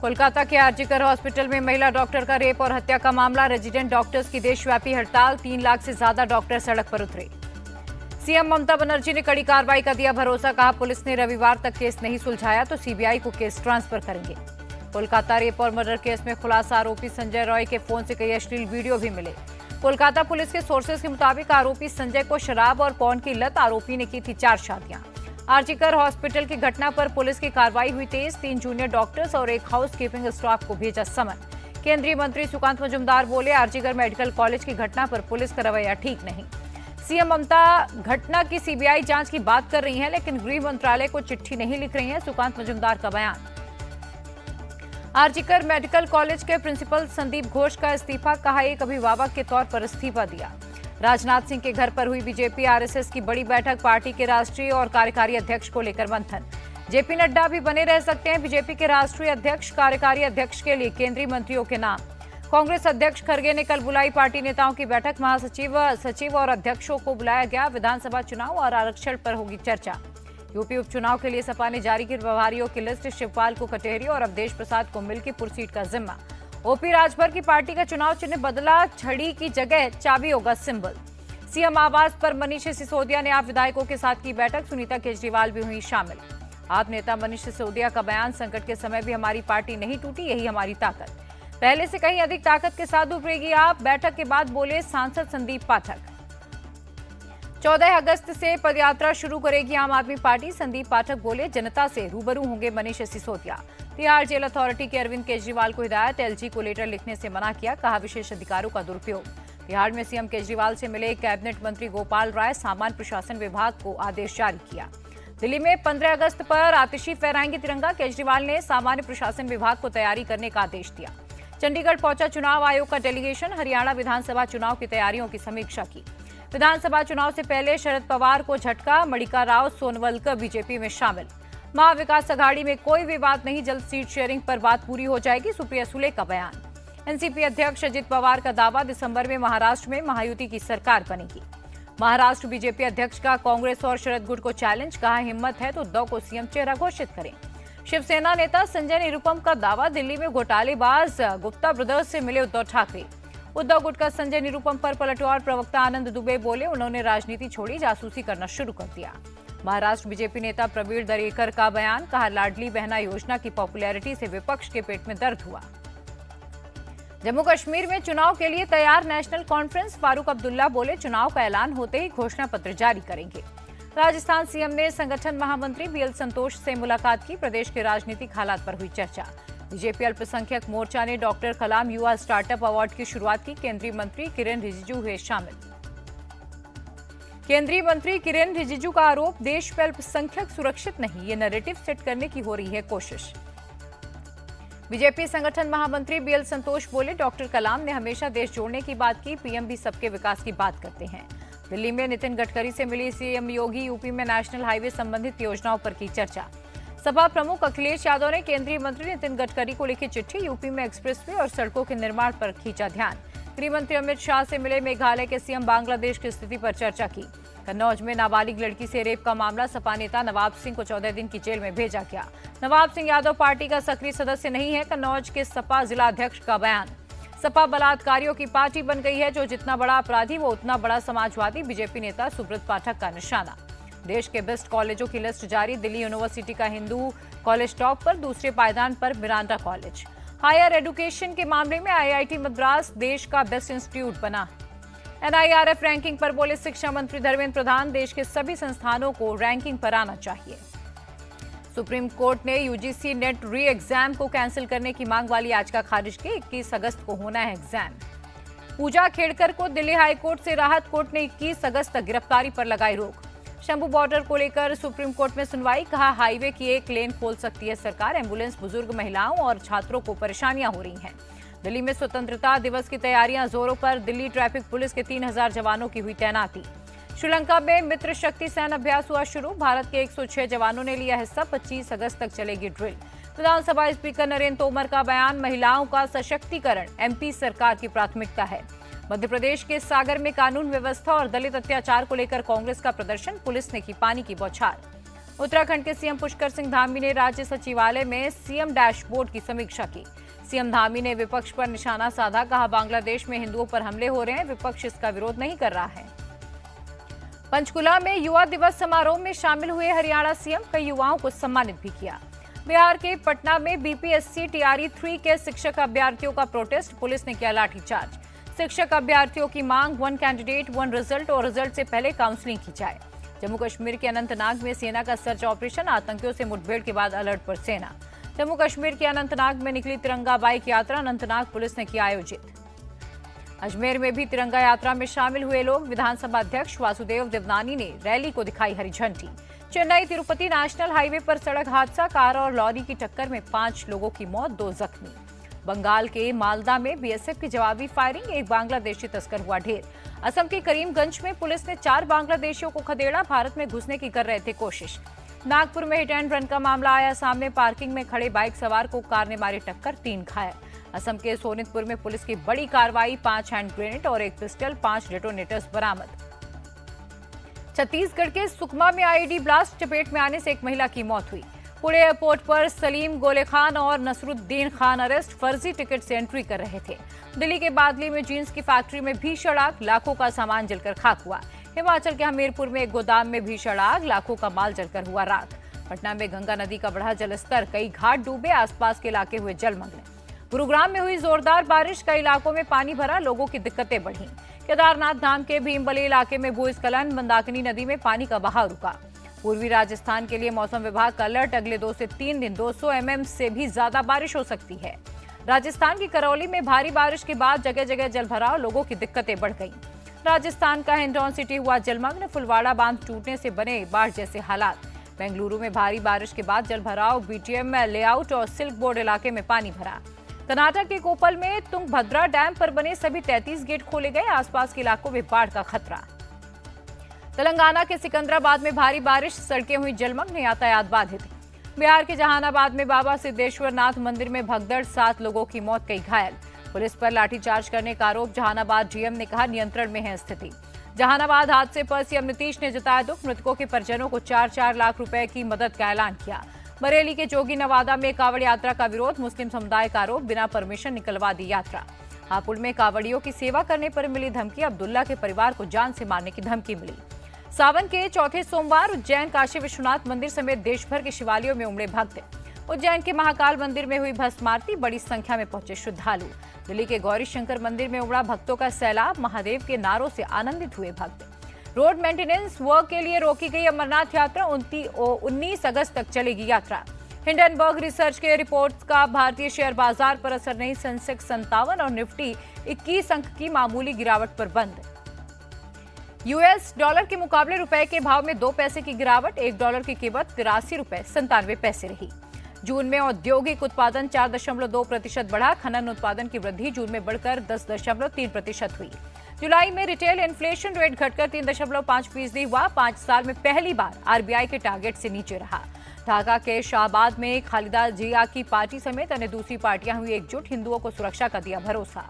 कोलकाता के आरजीकर हॉस्पिटल में महिला डॉक्टर का रेप और हत्या का मामला। रेजिडेंट डॉक्टर्स की देशव्यापी हड़ताल, 3 लाख से ज्यादा डॉक्टर सड़क पर उतरे। सीएम ममता बनर्जी ने कड़ी कार्रवाई का दिया भरोसा, कहा पुलिस ने रविवार तक केस नहीं सुलझाया तो सीबीआई को केस ट्रांसफर करेंगे। कोलकाता रेप और मर्डर केस में खुलासा, आरोपी संजय रॉय के फोन से कई अश्लील वीडियो भी मिले। कोलकाता पुलिस के सोर्सेज के मुताबिक आरोपी संजय को शराब और पॉर्न की लत, आरोपी ने की थी 4 शादियां। आरजीकर हॉस्पिटल की घटना पर पुलिस की कार्रवाई हुई तेज, 3 जूनियर डॉक्टर्स और 1 हाउसकीपिंग स्टाफ को भेजा समन। केंद्रीय मंत्री सुकांत मजूमदार बोले, आरजीकर मेडिकल कॉलेज की घटना पर पुलिस का रवैया ठीक नहीं। सीएम ममता घटना की सीबीआई जांच की बात कर रही हैं, लेकिन गृह मंत्रालय को चिट्ठी नहीं लिख रही हैं, सुकांत मजूमदार का बयान। आरजीकर मेडिकल कॉलेज के प्रिंसिपल संदीप घोष का इस्तीफा, कहा एक अभिभावक के तौर पर इस्तीफा दिया। राजनाथ सिंह के घर पर हुई बीजेपी आरएसएस की बड़ी बैठक, पार्टी के राष्ट्रीय और कार्यकारी अध्यक्ष को लेकर मंथन। जेपी नड्डा भी बने रह सकते हैं बीजेपी के राष्ट्रीय अध्यक्ष, कार्यकारी अध्यक्ष के लिए केंद्रीय मंत्रियों के नाम। कांग्रेस अध्यक्ष खड़गे ने कल बुलाई पार्टी नेताओं की बैठक, महासचिव, सचिव और अध्यक्षों को बुलाया गया। विधानसभा चुनाव और आरक्षण पर होगी चर्चा। यूपी उपचुनाव के लिए सपा ने जारी की प्रभारियों की लिस्ट, शिवपाल को कटेहरी और अवधेश प्रसाद को मिल्कीपुर सीट का जिम्मा। ओपी राजभर की पार्टी का चुनाव चिन्ह बदला, छड़ी की जगह चाबी होगा सिंबल। सीएम आवास पर मनीष सिसोदिया ने आप विधायकों के साथ की बैठक, सुनीता केजरीवाल भी हुई शामिल। आप नेता मनीष सिसोदिया का बयान, संकट के समय भी हमारी पार्टी नहीं टूटी, यही हमारी ताकत, पहले से कहीं अधिक ताकत के साथ उभरेगी आप। बैठक के बाद बोले सांसद संदीप पाठक। 14 अगस्त से पदयात्रा शुरू करेगी आम आदमी पार्टी, संदीप पाठक बोले, जनता से रूबरू होंगे मनीष सिसोदिया। तिहाड़ जेल अथॉरिटी के अरविंद केजरीवाल को हिदायत, एलजी को लेटर लिखने से मना किया, कहा विशेष अधिकारों का दुरुपयोग। तिहाड़ में सीएम केजरीवाल से मिले कैबिनेट मंत्री गोपाल राय, सामान्य प्रशासन विभाग को आदेश जारी किया। दिल्ली में 15 अगस्त पर आतिशी फहराएंगे तिरंगा, केजरीवाल ने सामान्य प्रशासन विभाग को तैयारी करने का आदेश दिया। चंडीगढ़ पहुंचा चुनाव आयोग का डेलीगेशन, हरियाणा विधानसभा चुनाव की तैयारियों की समीक्षा की। विधानसभा चुनाव से पहले शरद पवार को झटका, मणिका राव सोनवलकर बीजेपी में शामिल। महाविकास अघाड़ी में कोई विवाद नहीं, जल्द सीट शेयरिंग पर बात पूरी हो जाएगी, सुप्रिया सुले का बयान। एनसीपी अध्यक्ष अजित पवार का दावा, दिसंबर में महाराष्ट्र में महायुति की सरकार बनेगी। महाराष्ट्र बीजेपी अध्यक्ष का कांग्रेस और शरद गुट को चैलेंज, कहा हिम्मत है तो उद्धव को सीएम चेहरा घोषित करें। शिवसेना नेता संजय निरुपम का दावा, दिल्ली में घोटालेबाज गुप्ता ब्रदर्स से मिले उद्धव ठाकरे। उद्धव गुट का संजय निरुपम पर पलटवार, प्रवक्ता आनंद दुबे बोले, उन्होंने राजनीति छोड़ी, जासूसी करना शुरू कर दिया। महाराष्ट्र बीजेपी नेता प्रवीण दरेकर का बयान, कहा लाडली बहना योजना की पॉपुलैरिटी से विपक्ष के पेट में दर्द हुआ। जम्मू कश्मीर में चुनाव के लिए तैयार नेशनल कॉन्फ्रेंस, फारूक अब्दुल्ला बोले, चुनाव का ऐलान होते ही घोषणा पत्र जारी करेंगे। राजस्थान सीएम ने संगठन महामंत्री बीएल संतोष से मुलाकात की, प्रदेश के राजनीतिक हालात पर हुई चर्चा। बीजेपी अल्पसंख्यक मोर्चा ने डॉक्टर कलाम युवा स्टार्टअप अवार्ड की शुरुआत की, केंद्रीय मंत्री किरेन रिजिजू हुए शामिल। केंद्रीय मंत्री किरेन रिजिजू का आरोप, देश में अल्पसंख्यक सुरक्षित नहीं, ये नैरेटिव सेट करने की हो रही है कोशिश। बीजेपी संगठन महामंत्री बीएल संतोष बोले, डॉक्टर कलाम ने हमेशा देश जोड़ने की बात की, पीएम भी सबके विकास की बात करते हैं। दिल्ली में नितिन गडकरी से मिली सीएम योगी, यूपी में नेशनल हाईवे संबंधित योजनाओं पर की चर्चा। सपा प्रमुख अखिलेश यादव ने केंद्रीय मंत्री नितिन गडकरी को लिखी चिट्ठी, यूपी में एक्सप्रेसवे और सड़कों के निर्माण पर खींचा ध्यान। गृह मंत्री अमित शाह से मिले मेघालय के सीएम, बांग्लादेश की स्थिति पर चर्चा की। कन्नौज में नाबालिग लड़की से रेप का मामला, सपा नेता नवाब सिंह को 14 दिन की जेल में भेजा गया। नवाब सिंह यादव पार्टी का सक्रिय सदस्य नहीं है, कन्नौज के सपा जिला अध्यक्ष का बयान। सपा बलात्कारियों की पार्टी बन गई है, जो जितना बड़ा अपराधी वो उतना बड़ा समाजवादी, बीजेपी नेता सुब्रत पाठक का निशाना। देश के बेस्ट कॉलेजों की लिस्ट जारी, दिल्ली यूनिवर्सिटी का हिंदू कॉलेज टॉप पर, दूसरे पायदान पर मिरांडा कॉलेज। हायर एजुकेशन के मामले में आईआईटी मद्रास देश का बेस्ट इंस्टीट्यूट बना। एनआईआरएफ रैंकिंग पर बोले शिक्षा मंत्री धर्मेंद्र प्रधान, देश के सभी संस्थानों को रैंकिंग पर आना चाहिए। सुप्रीम कोर्ट ने यूजीसी नेट री एग्जाम को कैंसिल करने की मांग वाली याचिका खारिज की, 21 अगस्त को होना है एग्जाम। पूजा खेड़कर को दिल्ली हाईकोर्ट से राहत, कोर्ट ने 21 अगस्त तक गिरफ्तारी पर लगाई रोक। शंभू बॉर्डर को लेकर सुप्रीम कोर्ट में सुनवाई, कहा हाईवे की एक लेन खोल सकती है सरकार, एम्बुलेंस, बुजुर्ग महिलाओं और छात्रों को परेशानियां हो रही हैं। दिल्ली में स्वतंत्रता दिवस की तैयारियां जोरों पर, दिल्ली ट्रैफिक पुलिस के 3000 जवानों की हुई तैनाती। श्रीलंका में मित्र शक्ति सैन्य अभ्यास हुआ शुरू, भारत के 106 जवानों ने लिया हिस्सा, 25 अगस्त तक चलेगी ड्रिल। विधानसभा स्पीकर नरेंद्र तोमर का बयान, महिलाओं का सशक्तिकरण एमपी सरकार की प्राथमिकता है। मध्य प्रदेश के सागर में कानून व्यवस्था और दलित अत्याचार को लेकर कांग्रेस का प्रदर्शन, पुलिस ने की पानी की बौछार। उत्तराखंड के सीएम पुष्कर सिंह धामी ने राज्य सचिवालय में सीएम डैशबोर्ड की समीक्षा की। सीएम धामी ने विपक्ष पर निशाना साधा, कहा बांग्लादेश में हिंदुओं पर हमले हो रहे हैं, विपक्ष इसका विरोध नहीं कर रहा है। पंचकुला में युवा दिवस समारोह में शामिल हुए हरियाणा सीएम, कई युवाओं को सम्मानित भी किया। बिहार के पटना में बीपीएससी टीआरई 3 के शिक्षक अभ्यर्थियों का प्रोटेस्ट, पुलिस ने किया लाठीचार्ज। शिक्षक अभ्यर्थियों की मांग 1 कैंडिडेट 1 रिजल्ट और रिजल्ट से पहले काउंसलिंग की जाए। जम्मू कश्मीर के अनंतनाग में सेना का सर्च ऑपरेशन, आतंकियों से मुठभेड़ के बाद अलर्ट पर सेना। जम्मू कश्मीर के अनंतनाग में निकली तिरंगा बाइक यात्रा, अनंतनाग पुलिस ने किया आयोजित। अजमेर में भी तिरंगा यात्रा में शामिल हुए लोग, विधानसभा अध्यक्ष वासुदेव देवनानी ने रैली को दिखाई हरी झंडी। चेन्नई तिरुपति नेशनल हाईवे पर सड़क हादसा, कार और लॉरी की टक्कर में 5 लोगों की मौत, 2 जख्मी। बंगाल के मालदा में बीएसएफ की जवाबी फायरिंग, एक बांग्लादेशी तस्कर हुआ ढेर। असम के करीमगंज में पुलिस ने 4 बांग्लादेशियों को खदेड़ा, भारत में घुसने की कर रहे थे कोशिश। नागपुर में हिट एंड रन का मामला आया सामने, पार्किंग में खड़े बाइक सवार को कार ने मारी टक्कर, 3 घायल। असम के सोनितपुर में पुलिस की बड़ी कार्रवाई, 5 हैंड ग्रेनेड और 1 पिस्टल, 5 डेटोनेटर्स बरामद। छत्तीसगढ़ के सुकमा में आईईडी ब्लास्ट, चपेट में आने से एक महिला की मौत हुई। पुणे एयरपोर्ट पर सलीम गोले खान और नसरुद्दीन खान अरेस्ट, फर्जी टिकट से एंट्री कर रहे थे। दिल्ली के बादली में जींस की फैक्ट्री में भीषण आग, लाखों का सामान जलकर खाक हुआ। हिमाचल के हमीरपुर में एक गोदाम में भीषण आग, लाखों का माल जलकर हुआ राख। पटना में गंगा नदी का बढ़ा जलस्तर, कई घाट डूबे, आसपास के इलाके हुए जलमग्न। गुरुग्राम में हुई जोरदार बारिश, कई इलाकों में पानी भरा, लोगों की दिक्कतें बढ़ी। केदारनाथ धाम के भीमबली इलाके में भूस्खलन, मंदाकिनी नदी में पानी का बहाव रुका। पूर्वी राजस्थान के लिए मौसम विभाग का अलर्ट, अगले 2 से 3 दिन 200 mm से भी ज्यादा बारिश हो सकती है। राजस्थान की करौली में भारी बारिश के बाद जगह जगह जलभराव, लोगों की दिक्कतें बढ़ गईं। राजस्थान का हिंडौन सिटी हुआ जलमग्न, फुलवाड़ा बांध टूटने से बने बाढ़ जैसे हालात। बेंगलुरु में भारी बारिश के बाद जलभराव, बीटीएम लेआउट और सिल्क बोर्ड इलाके में पानी भरा। कर्नाटक के कोपल में तुंगभद्रा डैम पर बने सभी 33 गेट खोले गए, आसपास के इलाकों में बाढ़ का खतरा। तेलंगाना के सिकंदराबाद में भारी बारिश, सड़कें हुई जलमग्न, यातायात बाधित। बिहार के जहानाबाद में बाबा सिद्धेश्वर नाथ मंदिर में भगदड़, 7 लोगों की मौत, कई घायल। पुलिस पर लाठीचार्ज करने का आरोप, जहानाबाद डीएम ने कहा नियंत्रण में है स्थिति। जहानाबाद हादसे पर सीएम नीतीश ने जताया दुख, मृतकों के परिजनों को 4-4 लाख रुपए की मदद का ऐलान किया। बरेली के जोगी नवादा में कावड़ यात्रा का विरोध, मुस्लिम समुदाय का आरोप, बिना परमिशन निकलवा दी यात्रा। हापुड़ में कावड़ियों की सेवा करने पर मिली धमकी, अब्दुल्ला के परिवार को जान से मारने की धमकी मिली। सावन के चौथे सोमवार उज्जैन काशी विश्वनाथ मंदिर समेत देश भर के शिवालयों में उमड़े भक्त। उज्जैन के महाकाल मंदिर में हुई भस्म आरती, बड़ी संख्या में पहुंचे श्रद्धालु। दिल्ली के गौरी शंकर मंदिर में उमड़ा भक्तों का सैलाब, महादेव के नारों से आनंदित हुए भक्त। रोड मेंटेनेंस वर्क के लिए रोकी गई अमरनाथ यात्रा, 19 अगस्त तक चलेगी यात्रा। हिंडनबर्ग रिसर्च के रिपोर्ट्स का भारतीय शेयर बाजार पर असर नहीं, सेंसेक्स 57 और निफ्टी 21 अंक की मामूली गिरावट पर बंद। यूएस डॉलर के मुकाबले रुपए के भाव में 2 पैसे की गिरावट, 1 डॉलर की कीमत 83 रुपए 97 पैसे रही। जून में औद्योगिक उत्पादन 4.2% बढ़ा, खनन उत्पादन की वृद्धि जून में बढ़कर 10.3% हुई। जुलाई में रिटेल इन्फ्लेशन रेट घटकर 3.5% हुआ, 5 साल में पहली बार आरबीआई के टारगेट से नीचे रहा। ढाका के शाहबाद में खालिदा जिया की पार्टी समेत अन्य दूसरी पार्टियां हुई एकजुट, हिंदुओं को सुरक्षा का दिया भरोसा।